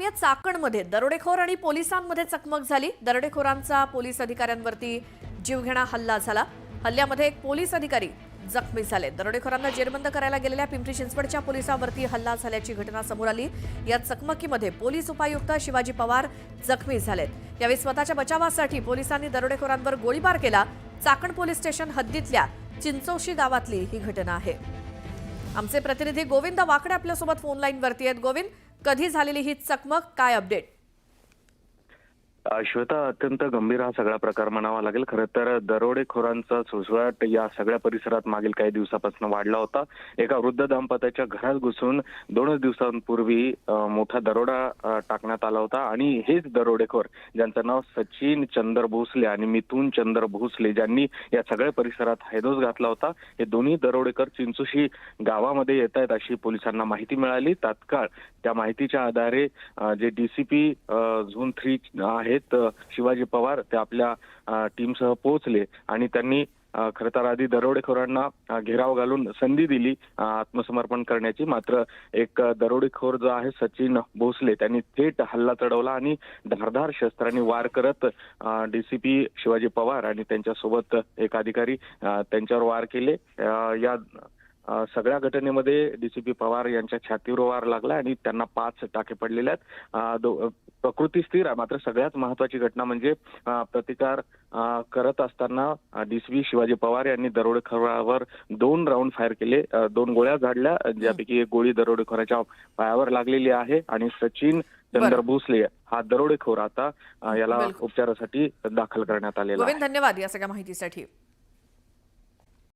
बातमी चाकणमध्ये दरोडेखोर आणि पोलिसांमध्ये चकमक झाली। दरोडेखोरांचा पोलीस अधिकाऱ्यांवरती जीवघेणा हल्ला झाला। हल्ल्यामध्ये एक पोलीस अधिकारी जखमी झाले। दरोडेखोरांना जेरबंद करायला गेलेल्या पिंपरी चिंचवडच्या पोलिसांवरती हल्ला झाल्याची घटना समोर आली। या चकमकीमध्ये पोलीस उपायुक्त शिवाजी पवार जखमी झालेत। यावेळी स्वतःच्या बचावासाठी पोलिसांनी दरोडेखोरांवर गोळीबार केला। चाकण पोलीस स्टेशन हद्दीतल्या चिंचोशी गावातली ही घटना आहे। आमचे प्रतिनिधी गोविंद वाकडे आपल्यासोबत फोन लाईनवरती आहेत। गोविंद, कधी झालेली ही चकमक, काय अपडेट? श्वेता, अत्यंत गंभीर हा सगळा प्रकार म्हणावा लागेल। खरं तर दरोडेखोरांचा सुळसुळाट या सगळ्या परिसरात मागील काही दिवसापासून वाढला होता। एका वृद्ध दाम्पत्याच्या घरात घुसून 2 दिवसांपूर्वी मोठा दरोडा टाकण्यात आला होता आणि हेच दरोडेखोर, ज्यांचं नाव सचिन चंद्र भोसले आणि मिथुन चंद्र भोसले, ज्यांनी या सगळ्या परिसरात हैदोस घातला होता, हे दोन्ही दरोडेखोर चिंचोशी गावामध्ये येत आहेत अशी पोलिसांना माहिती मिळाली। तात्काळ त्या माहितीच्या आधारे जे डीसीपी झोन 3 आहेत शिवाजी पवार, ते आपल्या टीमसह पोहोचले आणि त्यांनी खरं तर आधी दरोडेखोरांना घेराव घालून संधी दिली आत्मसमर्पण करण्याची। मात्र एक दरोडेखोर जो आहे सचिन भोसले, त्यांनी थेट हल्ला चढवला आणि धारदार शस्त्रांनी वार करत डीसीपी शिवाजी पवार आणि त्यांच्यासोबत एक अधिकारी त्यांच्यावर वार केले। या सगळ्या घटनेमध्ये डीसीपी पवार यांच्या छातीवर वार लागला आणि त्यांना 5 टाके पडलेले आहेत। प्रकृती स्थिर आहे। मात्र सगळ्यात महत्त्वाची घटना म्हणजे प्रतिकार करत असताना डीसीपी शिवाजी पवार यांनी दरोडेखोरावर 2 राऊंड फायर केले, 2 गोळ्या झाडल्या, ज्यापैकी एक गोळी दरोडेखोराच्या पायावर लागलेली आहे आणि सचिन चंद्र भोसले हा दरोडेखोर आता याला उपचारासाठी दाखल करण्यात आलेला आहे। गोविंद, धन्यवाद या सगळ्या माहितीसाठी।